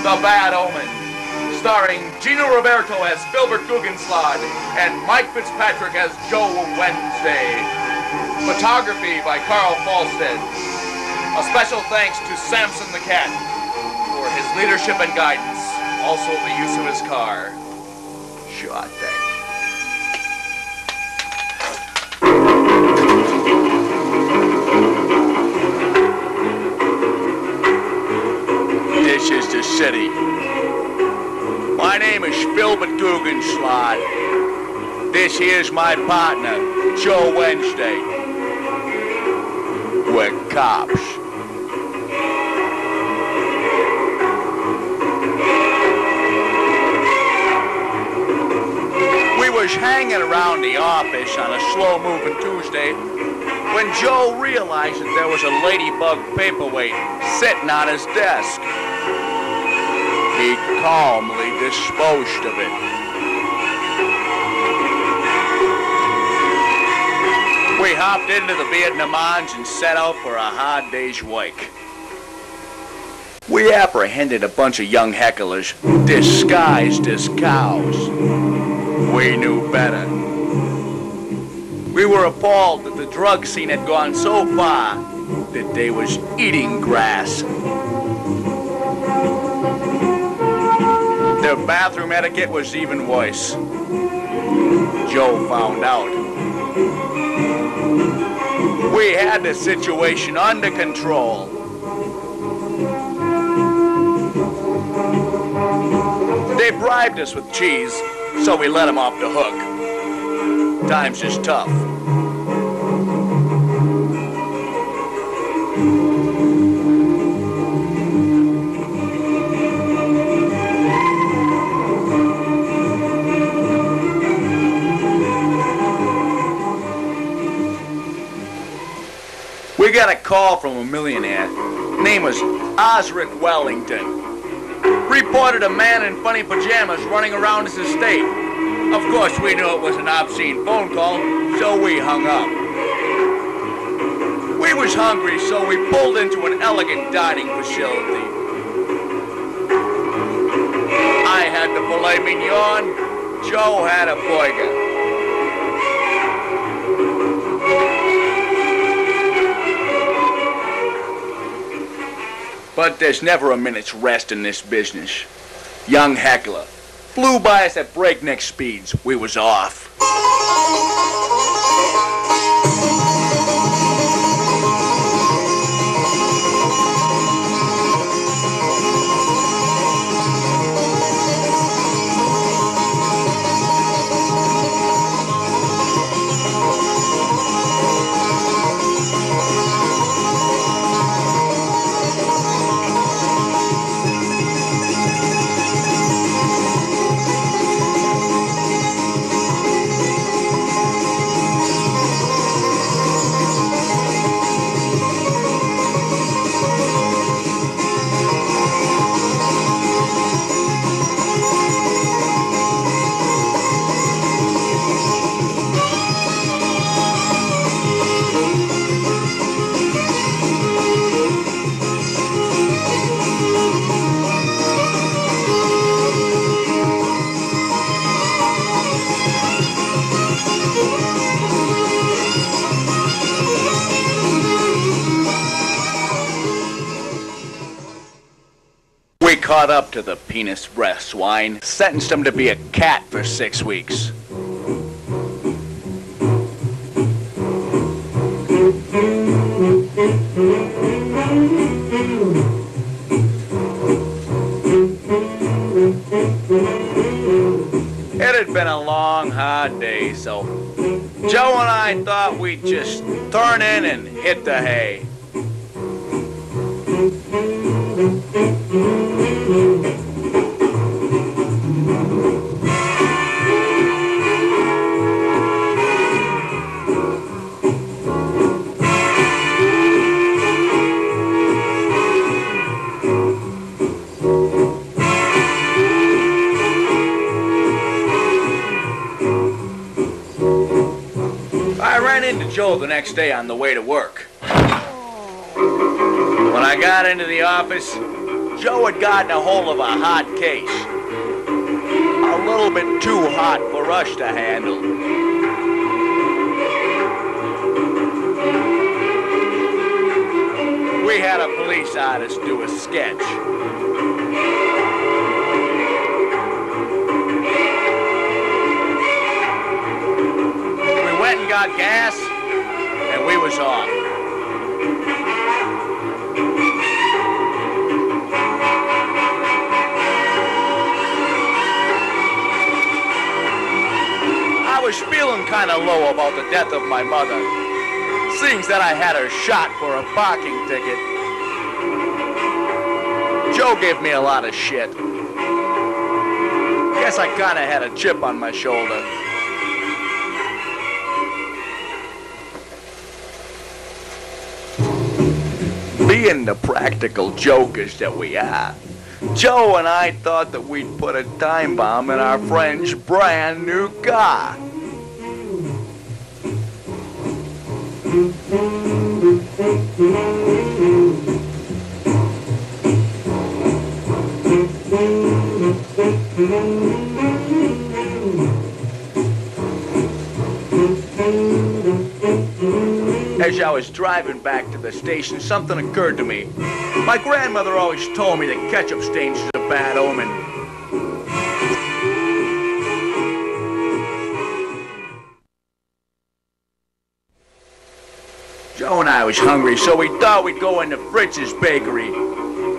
The Bad Omen, starring Gino Ruberto as Filbert Googenslod and Mike Fitzpatrick as Joe Wednesday. Photography by Carl Follstad. A special thanks to Samson the Cat for his leadership and guidance. Also the use of his car. Sure thing. This is the city. My name is Filbert Googenslod. This here's my partner, Joe Wednesday. We're cops. We was hanging around the office on a slow-moving Tuesday when Joe realized that there was a ladybug paperweight sitting on his desk. He calmly disposed of it. We hopped into the Vietnamans and set out for a hard day's work. We apprehended a bunch of young hecklers disguised as cows. We knew better. We were appalled that the drug scene had gone so far that they was eating grass. Their bathroom etiquette was even worse. Joe found out. We had the situation under control. They bribed us with cheese, so we let them off the hook. Times is tough. We got a call from a millionaire. Name was Osric Wellington. Reported a man in funny pajamas running around his estate. Of course, we knew it was an obscene phone call, so we hung up. We was hungry, so we pulled into an elegant dining facility. I had the filet mignon, Joe had a burger. But there's never a minute's rest in this business. Young heckler flew by us at breakneck speeds. We was off. Caught up to the penis breath swine, sentenced him to be a cat for 6 weeks. It had been a long, hard day, so Joe and I thought we'd just turn in and hit the hay. I ran into Joe the next day on the way to work. When I got into the office, Joe had gotten a hold of a hot case. A little bit too hot for us to handle. We had a police artist do a sketch. We went and got gas, and we was off. I was feeling kind of low about the death of my mother, seeing that I had her shot for a parking ticket. Joe gave me a lot of shit. Guess I kind of had a chip on my shoulder. Being the practical jokers that we are, Joe and I thought that we'd put a time bomb in our friend's brand new car. As I was driving back to the station, something occurred to me. My grandmother always told me that ketchup stains is a bad omen. Joe and I was hungry, so we thought we'd go into Fritz's bakery,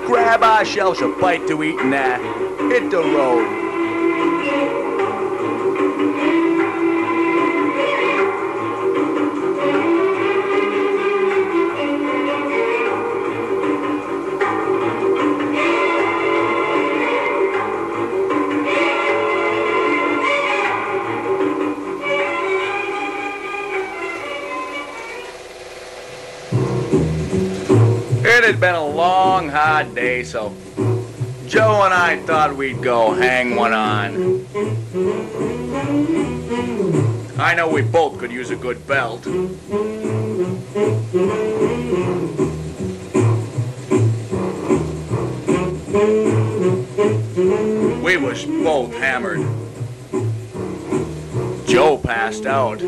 grab ourselves a bite to eat, and hit the road. It had been a long, hard day, so Joe and I thought we'd go hang one on. I know we both could use a good belt. We was both hammered. Joe passed out.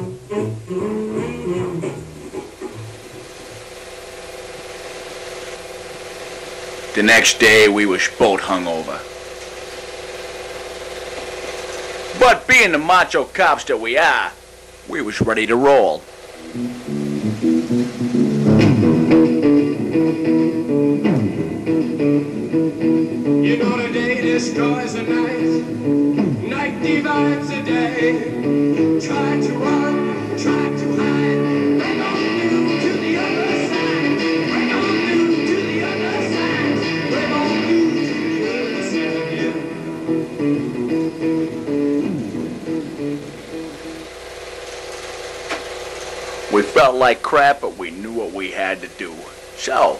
The next day, we was both hungover. But being the macho cops that we are, we was ready to roll. You know the day destroys the night, night divides the day. Try to run, try to hide, bring on you to the other side. Bring on you to the other side. Bring on you to the other side. We felt like crap, but we knew what we had to do. So,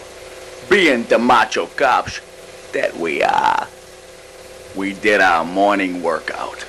being the macho cops that we are, we did our morning workout.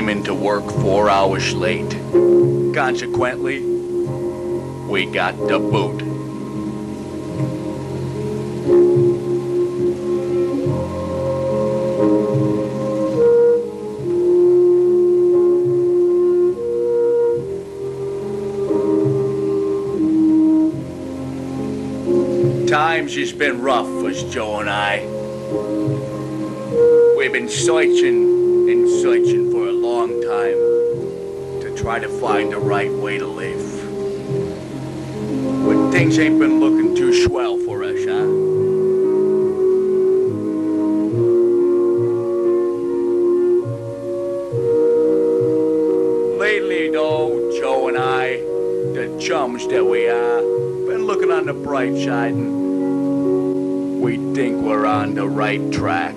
came into work 4 hours late. Consequently, we got the boot. Times has been rough for Joe and I. We've been searching and searching for a long time to try to find the right way to live. But things ain't been looking too swell for us, huh? Lately, though, Joe and I, the chums that we are, been looking on the bright side, and we think we're on the right track.